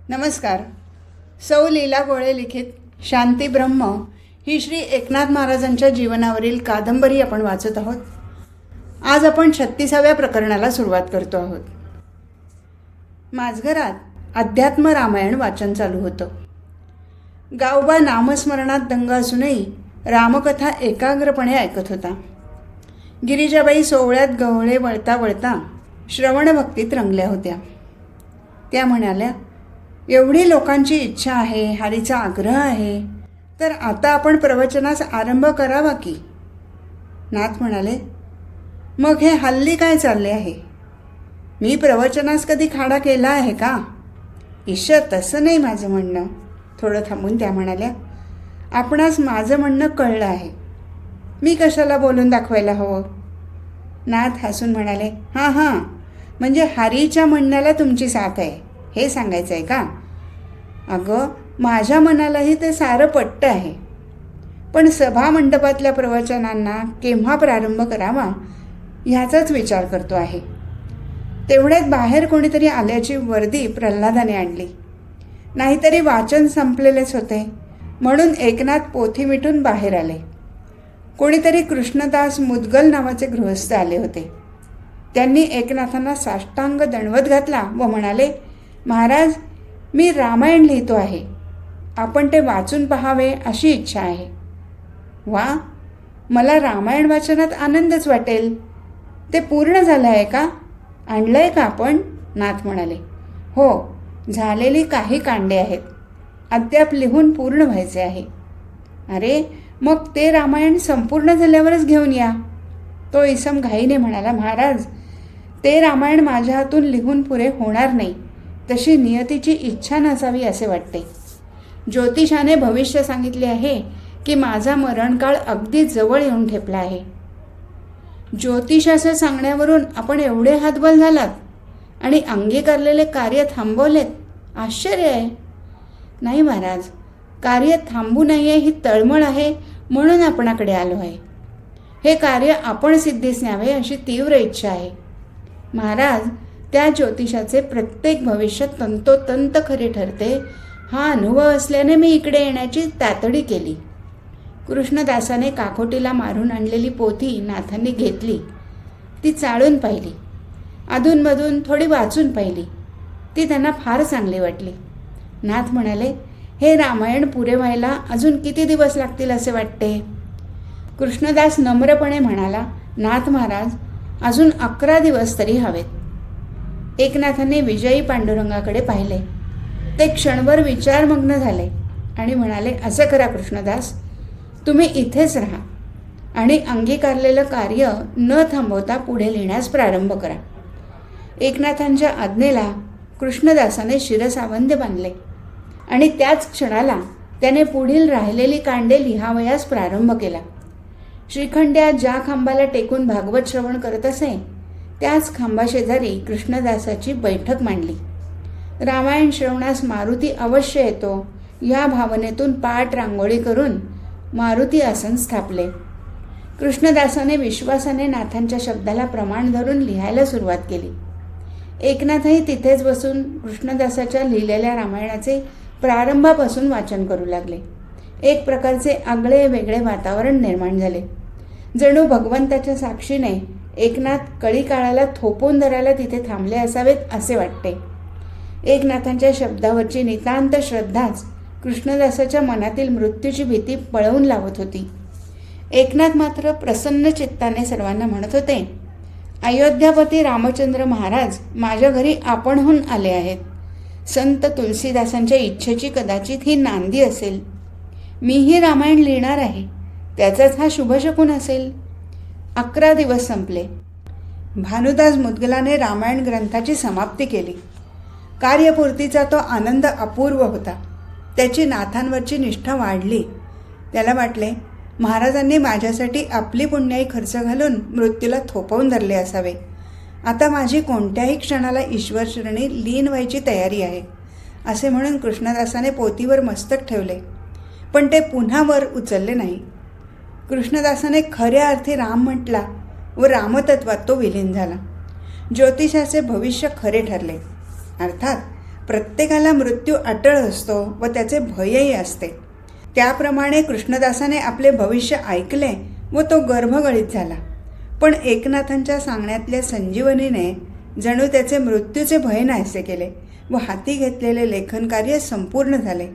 नमस्कार. सौ लीला गोळे लिखित शांती ब्रह्म ही श्री एकनाथ महाराजांच्या जीवनावरील कादंबरी आपण वाचत आहोत. आज आपण 36व्या प्रकरणाला सुरुवात करतो आहोत. माझघरात अध्यात्म रामायण वाचन चालू होतं. गावबा नामस्मरणात दंग असूनही रामकथा एकाग्रपणे ऐकत होता. गिरिजाबाई सोवळ्यात गवळे वळता वळता श्रवणभक्तीत रंगल्या होत्या. त्या म्हणाल्या, एवढी लोकांची इच्छा आहे, हरीचा आग्रह आहे, तर आता आपण प्रवचनास आरंभ करावा की. नाथ म्हणाले, मग हे हल्ली काय चालले आहे? मी प्रवचनास कधी खाडा केला आहे का? ईश्वर, तसं नाही माझं म्हणणं. थोडं थांबून त्या म्हणाल्या, आपणास माझं म्हणणं कळलं आहे. मी कशाला बोलून दाखवायला हवं? नाथ हसून म्हणाले, हां, म्हणजे हरीच्या म्हणण्याला तुमची साथ आहे हे सांगायचं आहे का? अगं, माझ्या मनालाही ते सारं पट्ट आहे, पण सभा मंडपातल्या प्रवचनांना केव्हा प्रारंभ करावा ह्याचाच विचार करतो आहे. तेवढ्यात बाहेर कोणीतरी आल्याची वर्दी प्रल्हादाने आणली. नाहीतरी वाचन संपलेलेच होते, म्हणून एकनाथ पोथी मिटून बाहेर आले. कोणीतरी कृष्णदास मुदगल नावाचे गृहस्थ आले होते. त्यांनी एकनाथांना साष्टांग दंडवत घातला व म्हणाले, महाराज, मी रामायण लिहितो आहे. आपण ते वाचून पहावे अशी इच्छा आहे. वा, मला रामायण वाचनात आनंदच वाटेल. ते पूर्ण झालं आहे का? आणलं आहे का आपण? नाथ म्हणाले, हो, झालेली काही कांडे आहेत. अद्याप लिहून पूर्ण व्हायचे आहे. अरे, मग ते रामायण संपूर्ण झाल्यावरच घेऊन या. तो इसम घाईने म्हणाला, महाराज, ते रामायण माझ्या हातून लिहून पुरे होणार नाही. तशी नियतीची इच्छा नसावी असे वाटते. ज्योतिषाने भविष्य सांगितले आहे की माझा मरणकाळ अगदी जवळ येऊन ठेपला आहे. ज्योतिषाचं सांगण्यावरून आपण एवढे हातबल झालात आणि अंगीकारलेले कार्य थांबवलेत? आश्चर्य आहे. नाही महाराज, कार्य थांबू नये ही तळमळ आहे, म्हणून आपणाकडे आलो आहे. हे कार्य आपण सिद्धीस न्यावे अशी तीव्र इच्छा आहे. महाराज, त्या ज्योतिषाचे प्रत्येक भविष्य तंतोतंत खरे ठरते हा अनुभव असल्याने मी इकडे येण्याची तातडी केली. कृष्णदासाने काखोटीला मारून आणलेली पोथी नाथांनी घेतली. ती चाळून पाहिली, अधूनमधून थोडी वाचून पाहिली. ती त्यांना फार चांगली वाटली. नाथ म्हणाले, हे रामायण पुरे व्हायला अजून किती दिवस लागतील असे वाटते? कृष्णदास नम्रपणे म्हणाला, नाथ महाराज, अजून 11 दिवस तरी हवेत. एकनाथांनी विजयी पांडुरंगाकडे पाहिले. ते क्षणभर विचारमग्न झाले आणि म्हणाले, असं करा कृष्णदास, तुम्ही इथेच राहा आणि अंगीकारलेलं कार्य न थांबवता पुढे लिहिण्यास प्रारंभ करा. एकनाथांच्या आज्ञेला कृष्णदासाने शिरसावंद्य बांधले आणि त्याच क्षणाला त्याने पुढील राहिलेली कांडे लिहावयास प्रारंभ केला. श्रीखंड्या ज्या खांबाला टेकून भागवत श्रवण करत असे त्याच खांबाशेजारी कृष्णदासाची बैठक मांडली. रामायण श्रवणास मारुती अवश्य येतो या भावनेतून पाठ रांगोळी करून मारुती आसन स्थापले. कृष्णदासाने विश्वासाने नाथांच्या शब्दाला प्रमाण धरून लिहायला सुरुवात केली. एकनाथही तिथेच बसून कृष्णदासाच्या लिहिलेल्या रामायणाचे प्रारंभापासून वाचन करू लागले. एक प्रकारचे आगळे वेगळे वातावरण निर्माण झाले. जणू भगवंताच्या साक्षीने एकनाथ कळी काळाला थोपवून धरायला तिथे थांबले असावेत असे वाटते. एकनाथांच्या शब्दावरची नितांत श्रद्धाच कृष्णदासाच्या मनातील मृत्यूची भीती पळवून लावत होती. एकनाथ मात्र प्रसन्न चित्ताने सर्वांना म्हणत होते, अयोध्यापती रामचंद्र महाराज माझ्या घरी आपणहून आले आहेत. संत तुलसीदासांच्या इच्छेची कदाचित ही नांदी असेल. मीही रामायण लिहिणार आहे, त्याचाच हा शुभशकुन असेल. 11 दिवस संपले. भानुदास मुदगलाने रामायण ग्रंथाची समाप्ती केली. कार्यपूर्तीचा तो आनंद अपूर्व होता. त्याची नाथांवरची निष्ठा वाढली. त्याला वाटले, महाराजांनी माझ्यासाठी आपली पुण्याई खर्च घालून मृत्यूला थोपवून धरले असावे. आता माझी कोणत्याही क्षणाला ईश्वरचरणी लीन व्हायची तयारी आहे असे म्हणून कृष्णदासाने पोथीवर मस्तक ठेवले, पण ते पुन्हा वर उचलले नाही. कृष्णदासाने खऱ्या अर्थी राम म्हटला व रामतत्वात तो विलीन झाला. ज्योतिषाचे भविष्य खरे ठरले. अर्थात प्रत्येकाला मृत्यू अटळ असतो व त्याचे भयही असते. त्याप्रमाणे कृष्णदासाने आपले भविष्य ऐकले व तो गर्भगळीत झाला. पण एकनाथांच्या सांगण्यातल्या संजीवनीने जणू त्याचे मृत्यूचे भय नाहीसे केले व हाती घेतलेले लेखनकार्य संपूर्ण झाले.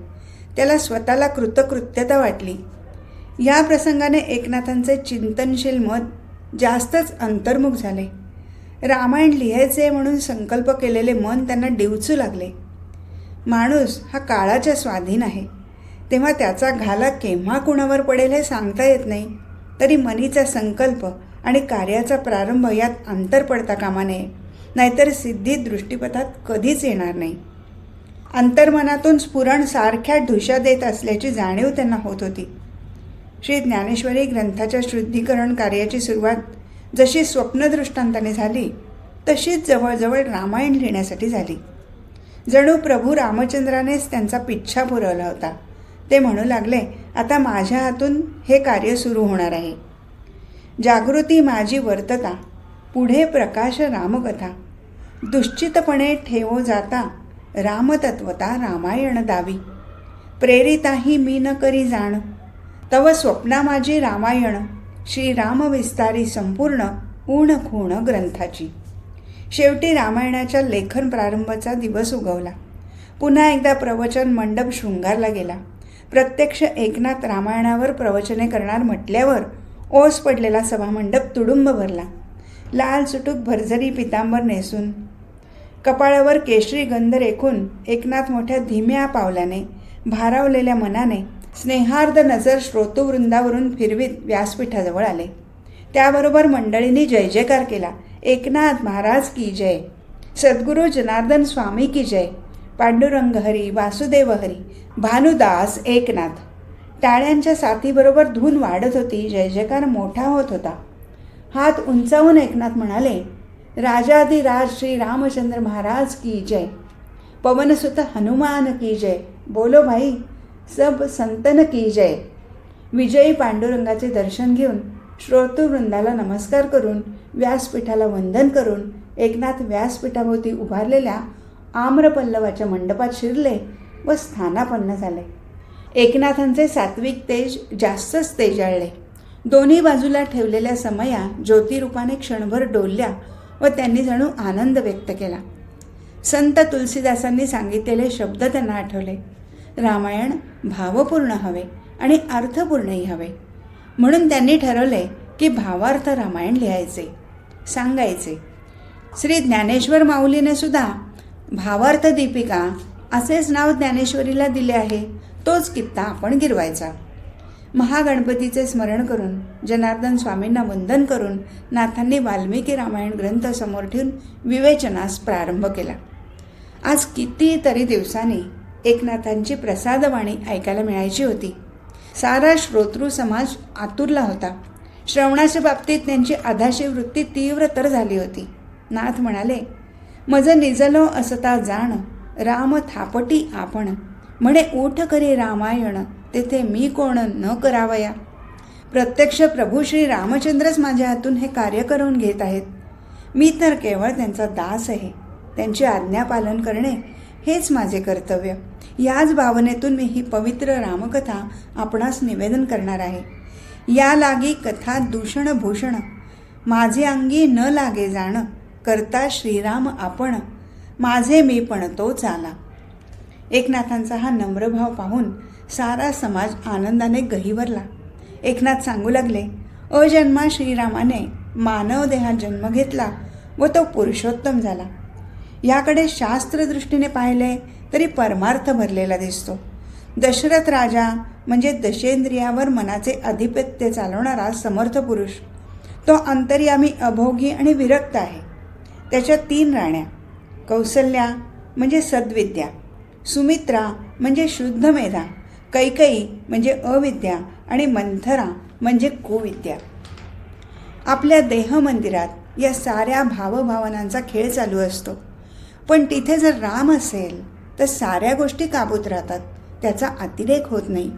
त्याला स्वतःला कृतकृत्यता वाटली. या प्रसंगाने एकनाथांचे चिंतनशील मत जास्तच अंतर्मुख झाले. रामायण लिहायचे म्हणून संकल्प केलेले मन त्यांना डिवचू लागले. माणूस हा काळाच्या स्वाधीन आहे, तेव्हा त्याचा घाला केव्हा कुणावर पडेल हे सांगता येत नाही. तरी मनीचा संकल्प आणि कार्याचा प्रारंभ यात अंतर पडता कामा नये, नाहीतर सिद्धी दृष्टीपथात कधीच येणार नाही. अंतर्मनातून स्फुरण सारख्या ढुशा देत असल्याची जाणीव त्यांना होत होती. श्री ज्ञानेश्वरी ग्रंथाच्या शुद्धीकरण कार्याची सुरुवात जशी स्वप्नदृष्टांताने झाली तशीच जवळजवळ रामायण लिहिण्यासाठी झाली. जणू प्रभू रामचंद्रानेच त्यांचा पिच्छा पुरवला होता. ते म्हणू लागले, आता माझ्या हातून हे कार्य सुरू होणार आहे. जागृती माझी वर्तता, पुढे प्रकाश रामकथा, दुश्चितपणे ठेवो जाता, रामतत्वता रामायण दावी, प्रेरिताही मी न करी जाण, तव स्वप्ना माझी रामायण, श्रीराम विस्तारी संपूर्ण ऊण खूण ग्रंथाची. शेवटी रामायणाच्या लेखन प्रारंभाचा दिवस उगवला. पुन्हा एकदा प्रवचन मंडप शृंगारला गेला. प्रत्यक्ष एकनाथ रामायणावर प्रवचने करणार म्हटल्यावर ओस पडलेला सभामंडप तुडुंब भरला. लाल सुटूक भरजरी पितांबर नेसून कपाळावर केशरी गंध रेखून एकनाथ मोठ्या धीम्या पावलाने भारावलेल्या मनाने स्नेहार्द नजर श्रोतृवृंदावरून फिरवीत व्यासपीठाजवळ आले. त्याबरोबर मंडळींनी जय जयकार केला. एकनाथ महाराज की जय, सद्गुरू जनार्दन स्वामी की जय, पांडुरंग हरी, वासुदेव हरी, भानुदास एकनाथ. टाळ्यांच्या साथीबरोबर धून वाढत होती. जय जयकार मोठा होत होता. हात उंचावून एकनाथ म्हणाले, राजाधिराज श्री रामचंद्र महाराज की जय, पवनसुत हनुमान की जय, बोलो भाई सब संतन की जय. विजयी पांडुरंगाचे दर्शन घेऊन श्रोतृवृंदाला नमस्कार करून व्यासपीठाला वंदन करून एकनाथ व्यासपीठाभोवती उभारलेल्या आम्रपल्लवाच्या मंडपात शिरले व स्थानापन्न झाले. एकनाथांचे सात्विक तेज जास्तच तेजाळले. दोन्ही बाजूला ठेवलेल्या समया ज्योतिरूपाने क्षणभर डोलल्या व त्यांनी जणू आनंद व्यक्त केला. संत तुलसीदासांनी सांगितलेले शब्द त्यांना आठवले. रामायण भावपूर्ण हवे आणि अर्थपूर्णही हवे. म्हणून त्यांनी ठरवले की भावार्थ रामायण लिहायचे, सांगायचे. श्री ज्ञानेश्वर माऊलीने सुद्धा भावार्थ दीपिका असेच नाव ज्ञानेश्वरीला दिले आहे. तोच कित्ता आपण गिरवायचा. महागणपतीचे स्मरण करून जनार्दन स्वामींना वंदन करून नाथांनी वाल्मिकी रामायण ग्रंथ समोर ठेवून विवेचनास प्रारंभ केला. आज कितीतरी दिवसांनी एकनाथांची प्रसादवाणी ऐकायला मिळायची होती. सारा श्रोतृ समाज आतुरला होता. श्रवणाच्या बाबतीत त्यांची अधाशी वृत्ती तीव्रतर झाली होती. नाथ म्हणाले, मज निजलो असता जाण, राम थापटी आपण, म्हणे ऊठ करी रामायण, तेथे मी कोण न करावया. प्रत्यक्ष प्रभू श्री रामचंद्रच माझ्या हातून हे कार्य करून घेत आहेत. मी तर केवळ त्यांचा दास आहे. त्यांची आज्ञा पालन करणे हेच माझे कर्तव्य. याच भावनेतून मी ही पवित्र रामकथा आपणास निवेदन करणार आहे. या लागी कथा दूषण भूषण, माझे अंगी न लागे जाण, करता श्रीराम आपण, माझे मी पण तोच आला. एकनाथांचा हा नम्रभाव पाहून सारा समाज आनंदाने गहिवरला. एकनाथ सांगू लागले, अजन्मा श्रीरामाने मानव देहात जन्म घेतला व तो पुरुषोत्तम झाला. याकडे शास्त्रदृष्टीने पाहिले तरी परमार्थ भरलेला दिसतो. दशरथ राजा म्हणजे दशेंद्रियावर मनाचे आधिपत्य चालवणारा समर्थ पुरुष. तो अंतर्यामी, अभोगी आणि विरक्त आहे. त्याच्या 3 राण्या, कौसल्या म्हणजे सद्विद्या, सुमित्रा म्हणजे शुद्ध मेधा, कैकई म्हणजे अविद्या आणि मंथरा म्हणजे कुविद्या. आपल्या देहमंदिरात या साऱ्या भावभावनांचा खेळ चालू असतो. पण तिथे जर राम असेल तर साऱ्या गोष्टी काबूत राहतात, त्याचा अतिरेक होत नाही.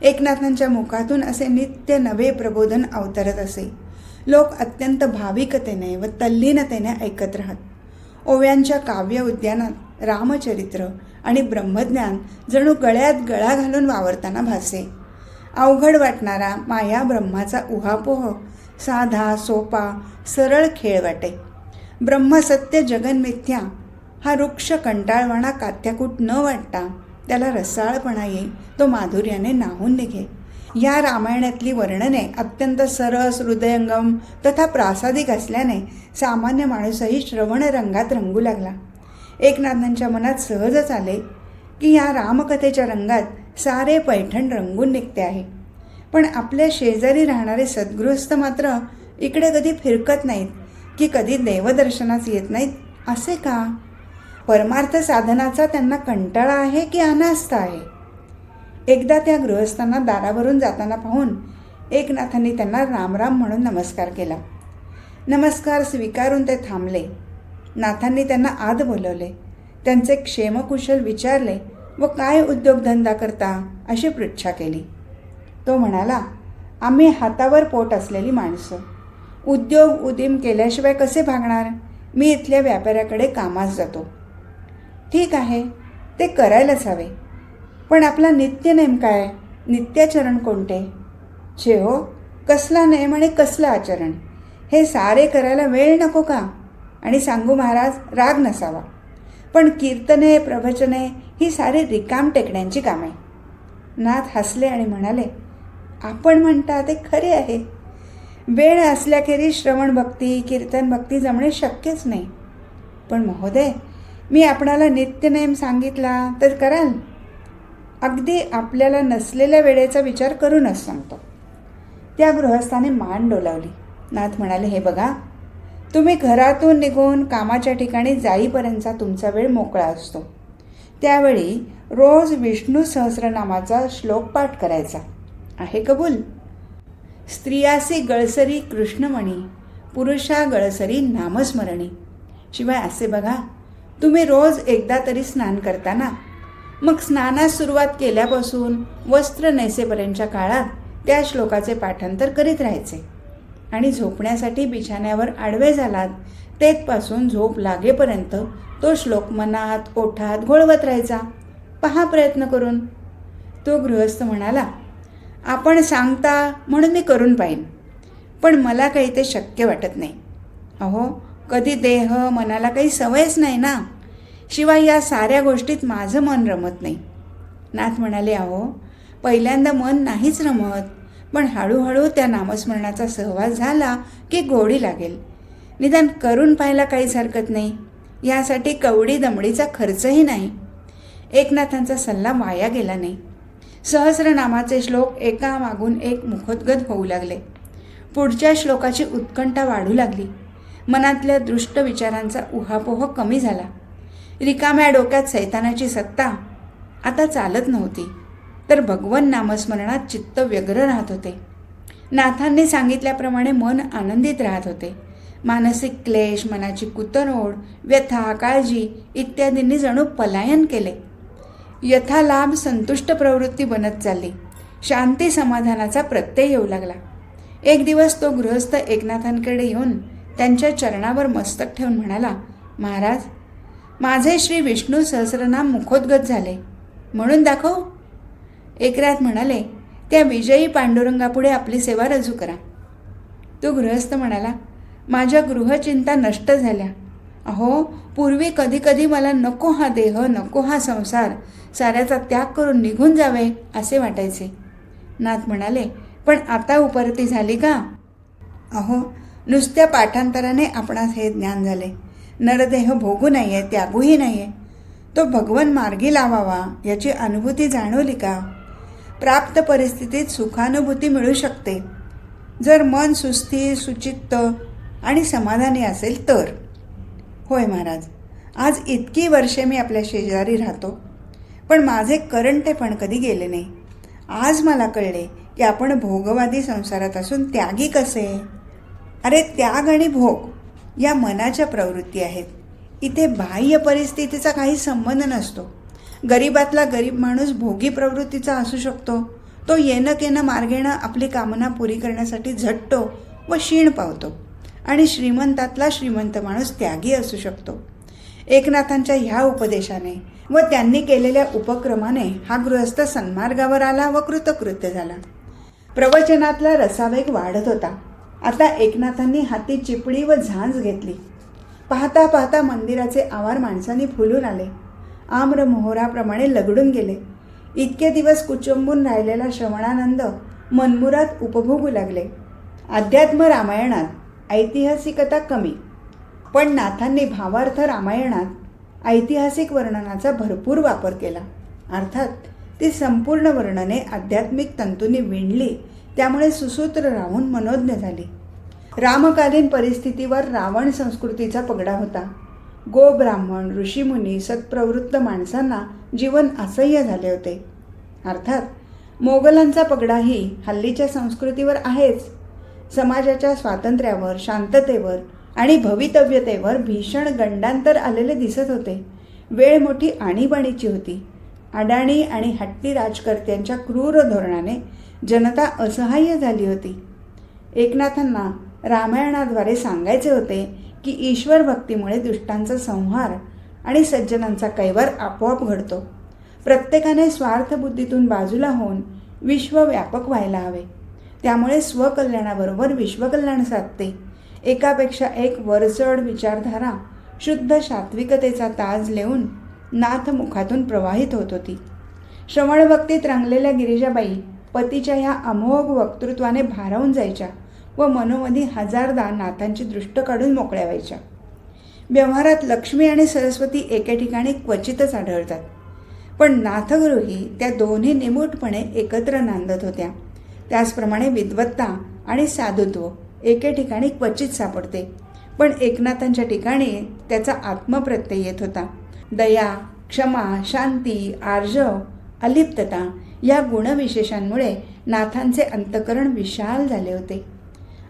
एकनाथांच्या मुखातून असे नित्य नवे प्रबोधन अवतरत असे. लोक अत्यंत भाविकतेने व तल्लीनतेने ऐकत राहत. ओव्यांच्या काव्य उद्यानात रामचरित्र आणि ब्रह्मज्ञान जणू गळ्यात गळा घालून वावरताना भासे. अवघड वाटणारा माया ब्रह्माचा उहापोह साधा सोपा सरळ खेळ वाटे. ब्रह्मसत्य जगन्मिथ्या हा वृक्ष कंटाळवाणा कात्याकूट न वाटता त्याला रसाळपणा येई, तो माधुर्याने नाहून निघे. या रामायणातली वर्णने अत्यंत सरस हृदयंगम तथा प्रासादिक असल्याने सामान्य माणूसही श्रवण रंगात रंगू लागला. एकनाथांच्या मनात सहजच आले की या रामकथेच्या रंगात सारे पैठण रंगून निघते आहे. पण आपल्या शेजारी राहणारे सद्गृहस्थ मात्र इकडे कधी फिरकत नाहीत की कधी देवदर्शनास येत नाहीत, असे का? परमार्थ साधनाचा त्यांना कंटाळा आहे की अनास्था आहे? एकदा त्या गृहस्थांना दारावरून जाताना पाहून एकनाथांनी त्यांना रामराम म्हणून नमस्कार केला. नमस्कार स्वीकारून ते थांबले. नाथांनी त्यांना आत बोलवले, त्यांचे क्षेमकुशल विचारले व काय उद्योगधंदा करता अशी पृच्छा केली. तो म्हणाला, आम्ही हातावर पोट असलेली माणसं, उद्योग उदीम केल्याशिवाय कसे भागणार? मी इथल्या व्यापाऱ्याकडे कामास जातो. ठीक आहे, ते करायलाच हवे, पण आपला नित्यनेम काय? नित्याचरण कोणते? छे हो, कसला नेम आणि कसलं आचरण? हे सारे करायला वेळ नको का? आणि सांगू महाराज, राग नसावा, पण कीर्तने प्रवचने ही सारी रिकाम टेकड्यांची कामे. नाथ हसले आणि म्हणाले, आपण म्हणता ते खरे आहे. वेळ असल्याखेरीज श्रवण भक्ती कीर्तन भक्ती जमणे शक्यच नाही. पण महोदय, मी आपणाला नित्यनेम सांगितला तर कराल? अगदी आपल्याला नसलेल्या वेळेचा विचार करूनच सांगतो. त्या गृहस्थाने मान डोलावली. नाथ म्हणाले, हे बघा, तुम्ही घरातून निघून कामाच्या ठिकाणी जाईपर्यंतचा तुमचा वेळ मोकळा असतो. त्यावेळी रोज विष्णू सहस्रनामाचा श्लोक पाठ करायचा आहे कबूल? स्त्रियासी गळसरी कृष्णमणी, पुरुषा गळसरी नामस्मरणी. शिवाय असे बघा, तुम्ही रोज एकदा तरी स्नान करता ना, मग स्नानास सुरुवात केल्यापासून वस्त्र नेसेपर्यंतच्या काळात त्या श्लोकाचे पाठांतर करीत राहायचे. आणि झोपण्यासाठी बिछाण्यावर आडवे झालात तेथपासून झोप लागेपर्यंत तो श्लोक मनात ओठात घोळवत राहायचा. पहा प्रयत्न करून. तो गृहस्थ म्हणाला, आपण सांगता म्हणून मी करून पाहीन, पण मला काही ते शक्य वाटत नाही. अहो, कधी देह मनाला काही सवयच नाही ना, शिवाय या साऱ्या गोष्टीत माझं मन रमत नाही. नाथ म्हणाले, अहो, पहिल्यांदा मन नाहीच रमत, पण हळूहळू त्या नामस्मरणाचा सहवास झाला की गोडी लागेल. निदान करून पाहायला काहीच हरकत नाही. यासाठी कवडी दमडीचा खर्चही नाही. एकनाथांचा सल्ला वाया गेला नाही. सहस्रनामाचे श्लोक एकामागून एक मुखोद्गत होऊ लागले. पुढच्या श्लोकाची उत्कंठा वाढू लागली. मनातल्या दृष्ट विचारांचा उहापोह कमी झाला. रिकाम्या डोक्यात सैतानाची सत्ता आता चालत नव्हती, तर भगवन नामस्मरणात चित्त व्यग्र राहत होते. नाथांनी सांगितल्याप्रमाणे मन आनंदित राहत होते. मानसिक क्लेश, मनाची कुतरओढ, व्यथा, काळजी इत्यादींनी जणू पलायन केले. यथालाभ संतुष्ट प्रवृत्ती बनत चालली. शांती समाधानाचा प्रत्यय येऊ लागला. एक दिवस तो गृहस्थ एकनाथांकडे येऊन त्यांच्या चरणावर मस्तक ठेवून म्हणाला, महाराज, माझे श्री विष्णू सहस्रनाम मुखोद्गत झाले, म्हणून दाखव. एकनाथ म्हणाले, त्या विजयी पांडुरंगापुढे आपली सेवा रजू करा. तो गृहस्थ म्हणाला, माझ्या गृहचिंता नष्ट झाल्या. अहो, पूर्वी कधी कधी मला नको हा देह, नको हा संसार, साऱ्याचा त्याग करून निघून जावे असे वाटायचे. नाथ म्हणाले, पण आता उपरती झाली का? अहो, नुसत्या पाठांतराने आपणास हे ज्ञान झाले. नरदेह भोगू नये, त्यागूही नये, तो भगवन मार्गी लावावा याची अनुभूती जाणवली का? प्राप्त परिस्थितीत सुखानुभूती मिळू शकते जर मन सुस्थिर, सुचित्त आणि समाधानी असेल तर. होय महाराज, आज इतकी वर्षे मी आपल्या शेजारी राहतो, पण माझे करंटेपण कधी गेले नाही. आज मला कळले की आपण भोगवादी संसारात असून त्यागी कसे. अरे, त्याग आणि भोग या मनाच्या प्रवृत्ती आहेत. इथे बाह्य परिस्थितीचा काही संबंध नसतो. गरीबातला गरीब माणूस भोगी प्रवृत्तीचा असू शकतो. तो येणं केनं मार्गेनं आपली कामना पुरी करण्यासाठी झटतो व शीण पावतो. आणि श्रीमंतातला श्रीमंत माणूस त्यागी असू शकतो. एकनाथांच्या ह्या उपदेशाने व त्यांनी केलेल्या उपक्रमाने हा गृहस्थ सन्मार्गावर आला व कृतकृत्य झाला. प्रवचनातला रसावेग वाढत होता. आता एकनाथांनी हाती चिपडी व झांज घेतली. पाहता पाहता मंदिराचे आवार माणसांनी फुलून आले. आम्र मोहराप्रमाणे लगडून गेले. इतके दिवस कुचंबून राहिलेला श्रवणानंद मनमुरात उपभोगू लागले. अध्यात्म रामायणात ऐतिहासिकता कमी, पण नाथांनी भावार्थ रामायणात ऐतिहासिक वर्णनाचा भरपूर वापर केला. अर्थात ती संपूर्ण वर्णने आध्यात्मिक तंतूंनी विणली, त्यामुळे सुसूत्र राहून मनोज्ञ झाली. रामकालीन परिस्थितीवर रावण संस्कृतीचा पगडा होता. गो ब्राह्मण, ऋषीमुनी, सत्प्रवृत्त माणसांना जीवन असह्य झाले होते. अर्थात मोगलांचा पगडाही हल्लीच्या संस्कृतीवर आहेच. समाजाच्या स्वातंत्र्यावर, शांततेवर आणि भवितव्यतेवर भीषण गंडांतर आलेले दिसत होते. वेळ मोठी आणीबाणीची होती. अडाणी आणि हट्टी राजकर्त्यांच्या क्रूर धोरणाने जनता असहाय्य झाली होती. एकनाथांना रामायणाद्वारे सांगायचे होते की ईश्वर भक्तीमुळे दुष्टांचा संहार आणि सज्जनांचा कैवार आपोआप घडतो. प्रत्येकाने स्वार्थबुद्धीतून बाजूला होऊन विश्वव्यापक व्हायला हवे. त्यामुळे स्वकल्याणाबरोबर विश्वकल्याण साधते. एकापेक्षा एक वरचढ विचारधारा, शुद्ध सात्विकतेचा ताज लेऊन नाथ मुखातून प्रवाहित होत होती. श्रवणभक्तीत रंगलेल्या गिरिजाबाई पतीच्या ह्या अमोघ वक्तृत्वाने भारावून जायच्या व मनोमधी हजारदा नाथांची दृष्ट काढून मोकळ्या व्हायच्या. व्यवहारात लक्ष्मी आणि सरस्वती एके ठिकाणी क्वचितच आढळतात, पण नाथगृही त्या दोन्ही निमूटपणे एकत्र नांदत होत्या. त्याचप्रमाणे विद्वत्ता आणि साधुत्व एके ठिकाणी क्वचित सापडते, पण एकनाथांच्या ठिकाणी त्याचा आत्मप्रत्यय येत होता. दया, क्षमा, शांती, आर्जव, अलिप्तता या गुणविशेषांमुळे नाथांचे अंतःकरण विशाल झाले होते.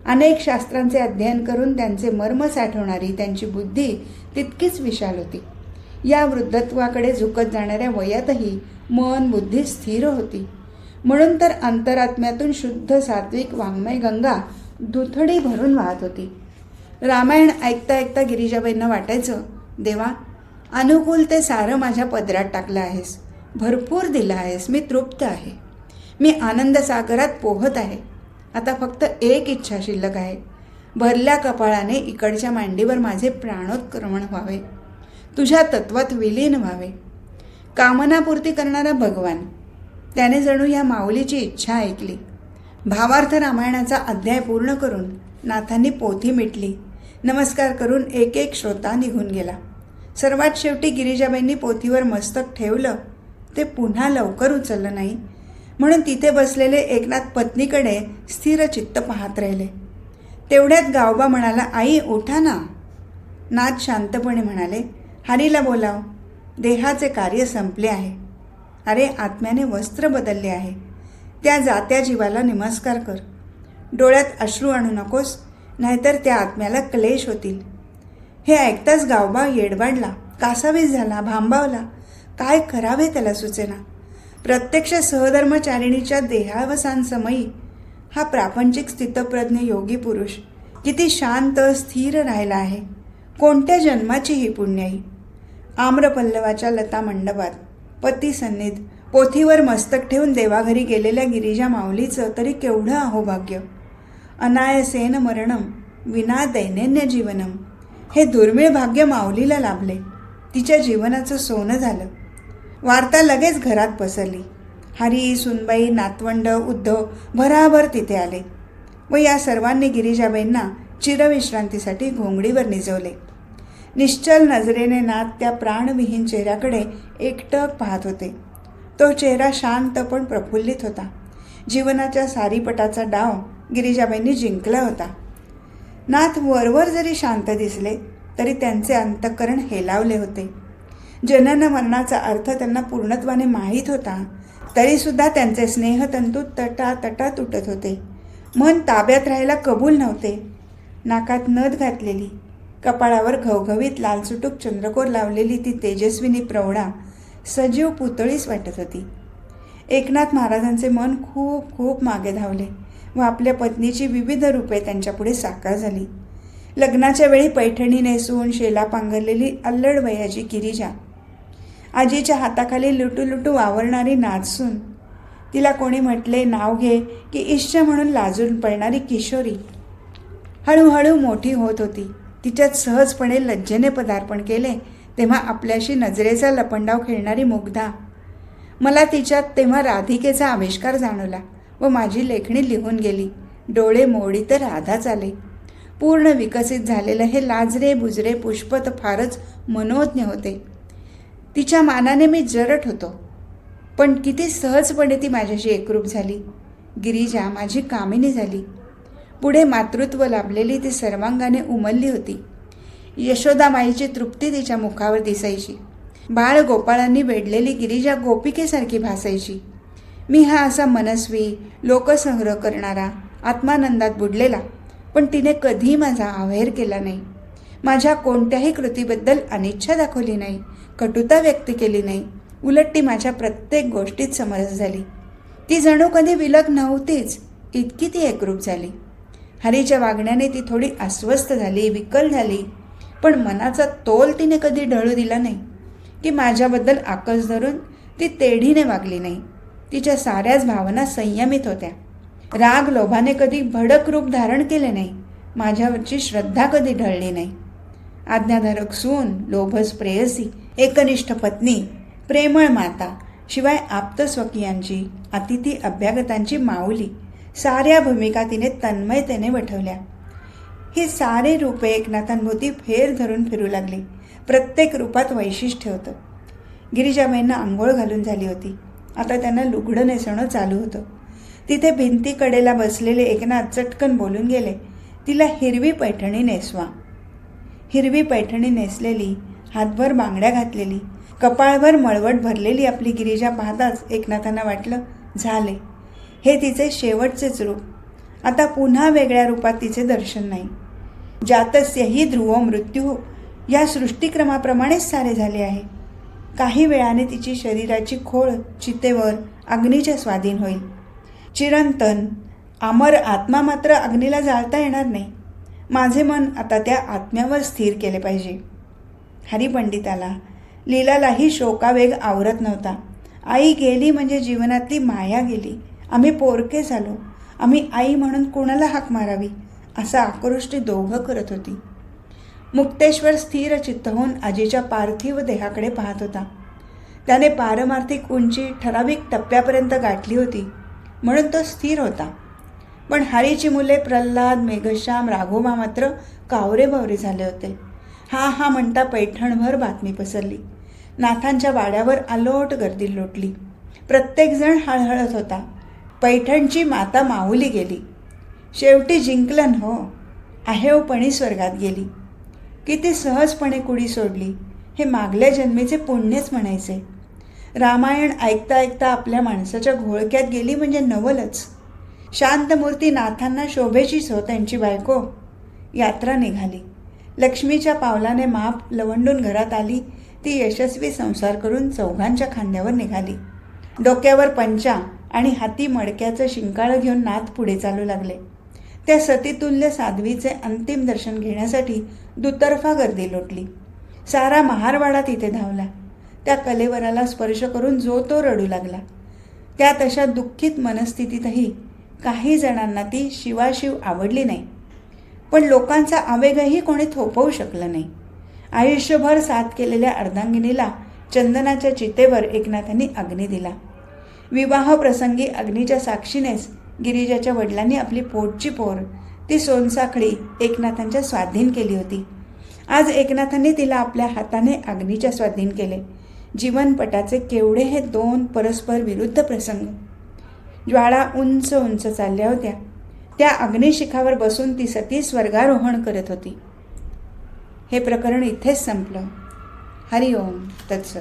अनेक शास्त्रांचे अध्ययन करून त्यांचे मर्म साठवणारी त्यांची बुद्धी तितकीच विशाल होती. या वृद्धत्वाकडे झुकत जाणाऱ्या वयातही मन बुद्धी स्थिर होती. म्हणून तर अंतरात्म्यातून शुद्ध सात्विक वाङ्मय गंगा दुथडी भरून वाहत होती. रामायण ऐकता ऐकता गिरिजाबाईंना वाटायचं, देवा, अनुकूल ते सारं माझ्या पदरात टाकलं आहेस, भरपूर दिलं आहेस, मी तृप्त आहे, मी आनंद सागरात पोहत आहे. आता फक्त एक इच्छा शिल्लक आहे, भरल्या कपाळाने इकडच्या मांडीवर माझे प्राणोत्क्रमण व्हावे, तुझ्या तत्वात विलीन व्हावे. कामनापूर्ती करणारा भगवान, त्याने जणू या माऊलीची इच्छा ऐकली. भावार्थ रामायणाचा अध्याय पूर्ण करून नाथांनी पोथी मिटली. नमस्कार करून एक एक श्रोता निघून गेला. सर्वात शेवटी गिरिजाबाईंनी पोथीवर मस्तक ठेवलं, ते पुन्हा लवकर उचललं नाही. म्हणून तिथे बसलेले एकनाथ पत्नीकडे स्थिर चित्त पाहत राहिले. तेवढ्यात गावबा म्हणाला, आई उठा ना. नाथ शांतपणे म्हणाले, हरीला बोलाव, देहाचे कार्य संपले आहे. अरे, आत्म्याने वस्त्र बदलले आहे, त्या जात्या जीवाला नमस्कार कर. डोळ्यात अश्रू आणू नकोस, नाहीतर त्या आत्म्याला क्लेश होतील. हे ऐकताच गावबा येडवाडला, कासावीस झाला, भांबावला. काय करावे त्याला सुचेना. प्रत्यक्ष सहधर्मचारिणीच्या देहावसानसमयी हा प्रापंचिक स्थितप्रज्ञ योगी पुरुष किती शांत स्थिर राहिला आहे. कोणत्या जन्माची ही पुण्याई. आम्रपल्लवाच्या लता मंडपात पती सन्निध पोथीवर मस्तक ठेवून देवाघरी गेलेल्या गिरिजा माऊलीचं तरी केवढं अहोभाग्य. अनायसेन मरणम विना दैनन्य जीवनम. हे दुर्मिळ भाग्य माऊलीला लाभले. तिच्या जीवनाचं सोनं झालं. वार्ता लगेच घरात पसरली. हरी, सुनबाई, नातवंड, उद्धव भराभर तिथे आले व या सर्वांनी गिरिजाबाईंना चिरविश्रांतीसाठी घोंगडीवर निजवले. निश्चल नजरेने नाथ त्या प्राणविहीन चेहऱ्याकडे एकटक पाहत होते. तो चेहरा शांत पण प्रफुल्लित होता. जीवनाच्या सारीपटाचा डाव गिरिजाबाईंनी जिंकला होता. नाथ वरवर जरी शांत दिसले तरी त्यांचे अंतःकरण हेलावले होते. जनन मरणाचा अर्थ त्यांना पूर्णत्वाने माहीत होता, तरीसुद्धा त्यांचे स्नेहतंतू तटा तुटत होते. मन ताब्यात राहायला कबूल नव्हते. नाकात नथ घातलेली, कपाळावर घवघवीत लालसुटूक चंद्रकोर लावलेली ती तेजस्विनी प्रौढा सजीव पुतळीच वाटत होती. एकनाथ महाराजांचे मन खूप खूप मागे धावले व आपल्या पत्नीची विविध रूपे त्यांच्यापुढे साकार झाली. लग्नाच्या वेळी पैठणी नेसून शेला पांघरलेली अल्लड वयाची गिरिजा, आजीच्या हाताखाली लुटू लुटू वावरणारी नाचसून, तिला कोणी म्हटले नाव घे की इष्ट म्हणून लाजून पळणारी किशोरी, हळूहळू मोठी होत होती. तिच्यात सहजपणे लज्जेने पदार्पण केले तेव्हा आपल्याशी नजरेचा लपंडाव खेळणारी मुग्धा. मला तिच्यात तेव्हा राधिकेचा आविष्कार जाणवला व माझी लेखणी लिहून गेली. डोळे मोडी तर राधाच आले. पूर्ण विकसित झालेलं हे लाजरे बुजरे पुष्प तर फारच मनोज्ञ होते. तिच्या मानाने मी जरट होतो, पण किती सहजपणे ती माझ्याशी एकरूप झाली. गिरिजा माझी कामिनी झाली. पुढे मातृत्व लाभलेली ती सर्वांगाने उमलली होती. यशोदामाईची तृप्ती तिच्या मुखावर दिसायची. बाळ गोपाळांनी वेढलेली गिरिजा गोपिकेसारखी भासायची. मी हा असा मनस्वी, लोकसंग्रह करणारा, आत्मानंदात बुडलेला, पण तिने कधी माझा अवहेर केला नाही. माझ्या कोणत्याही कृतीबद्दल अनिच्छा दाखवली नाही, कटुता व्यक्त केली नाही. उलट ती माझ्या प्रत्येक गोष्टीत समरस झाली. ती जणू कधी विलग नव्हतीच, इतकी ती एकरूप झाली. हरीच्या वागण्याने ती थोडी अस्वस्थ झाली, विकल झाली, पण मनाचा तोल तिने कधी ढळू दिला नाही की माझ्याबद्दल आकस धरून ती तेढीने वागली नाही. तिच्या साऱ्याच भावना संयमित होत्या. राग लोभाने कधी भडक रूप धारण केले नाही. माझ्यावरची श्रद्धा कधी ढळली नाही. आज्ञाधारक सून, लोभस प्रेयसी, एकनिष्ठ पत्नी, प्रेमळ माता, शिवाय आप्तस्वकीयांची, अतिथी अभ्यागतांची माऊली, साऱ्या भूमिका तिने तन्मयतेने वठवल्या. ही सारी रूपे एकनाथांभोवती फेर धरून फिरू लागली. प्रत्येक रूपात वैशिष्ट्य होतं. गिरिजाबाईंना आंघोळ घालून झाली होती. आता त्यांना लुगडं नेसवणं चालू होतं. तिथे भिंतीकडेला बसलेले एकनाथ चटकन बोलून गेले, तिला हिरवी पैठणी नेसवा. हिरवी पैठणी नेसलेली, हातभर बांगड्या घातलेली, कपाळभर मळवट भरलेली आपली गिरिजा पाहताच एकनाथांना वाटलं, झाले, हे तिचे शेवटचेच रूप. आता पुन्हा वेगळ्या रूपात तिचे दर्शन नाही. जातस्यही ध्रुव मृत्यू या सृष्टिक्रमाप्रमाणेच सारे झाले आहे. काही वेळाने तिची शरीराची खोळ चितेवर अग्नीच्या स्वाधीन होईल. चिरंतन अमर आत्मा मात्र अग्नीला जाळता येणार नाही. माझे मन आता त्या आत्म्यावर स्थिर केले पाहिजे. हरिपंडिताला, लीलालाही शोकावेग आवरत नव्हता. आई गेली म्हणजे जीवनातली माया गेली. आम्ही पोरके झालो. आम्ही आई म्हणून कुणाला हाक मारावी असा आक्रोश ती दोघं करत होती. मुक्तेश्वर स्थिर चित्त होऊन आजीच्या पार्थिव देहाकडे पाहत होता. त्याने पारमार्थिक उंची ठराविक टप्प्यापर्यंत गाठली होती म्हणून तो स्थिर होता. पण हरीची मुले प्रल्हाद, मेघश्याम, राघोबा मात्र कावरेबावरे झाले होते. हा हा म्हणता पैठणभर बातमी पसरली. नाथांच्या वाड्यावर अलोट गर्दी लोटली. प्रत्येकजण हळहळत होता. पैठणची माता माऊली गेली. शेवटी जिंकलन हो, आहेवपणी स्वर्गात गेली. किती सहजपणे कुडी सोडली, हे मागल्या जन्मीचे पुण्यच म्हणायचे. रामायण ऐकता ऐकता आपल्या माणसाच्या घोळक्यात गेली म्हणजे नवलच. शांतमूर्ती नाथांना शोभेचीच हो त्यांची बायको. यात्रा निघाली. लक्ष्मीच्या पावलाने माप लवंडून घरात आली. ती यशस्वी संसार करून चौघांच्या खांद्यावर निघाली. डोक्यावर पंचा आणि हाती मडक्याचं शिंकाळं घेऊन नाथ पुढे चालू लागले. त्या सतीतुल्य साध्वीचे अंतिम दर्शन घेण्यासाठी दुतर्फा गर्दी लोटली. सारा महारवाडा तिथे धावला. त्या कलेवराला स्पर्श करून जो तो रडू लागला. त्या तशा दुःखित मनस्थितीतही काही जणांना ती शिवाशिव आवडली नाही. पण लोकांचा आवेगही कोणी थोपवू शकलं नाही. आयुष्यभर साथ केलेल्या अर्धांगिनीला चंदनाच्या चितेवर एकनाथांनी अग्नी दिला. विवाहप्रसंगी अग्नीच्या साक्षीनेच गिरिजाच्या वडिलांनी आपली पोटची पोर, ती सोनसाखळी एकनाथांच्या स्वाधीन केली होती. आज एकनाथांनी तिला आपल्या हाताने अग्नीच्या स्वाधीन केले. जीवनपटाचे केवढे हे दोन परस्पर विरुद्ध प्रसंग. ज्वाळा उंच उंच चालल्या होत्या. त्या अग्निशिखावर बसून ती सती स्वर्गारोहण करत होती. हे प्रकरण इथेच संपलं. हरिओम तत्सत.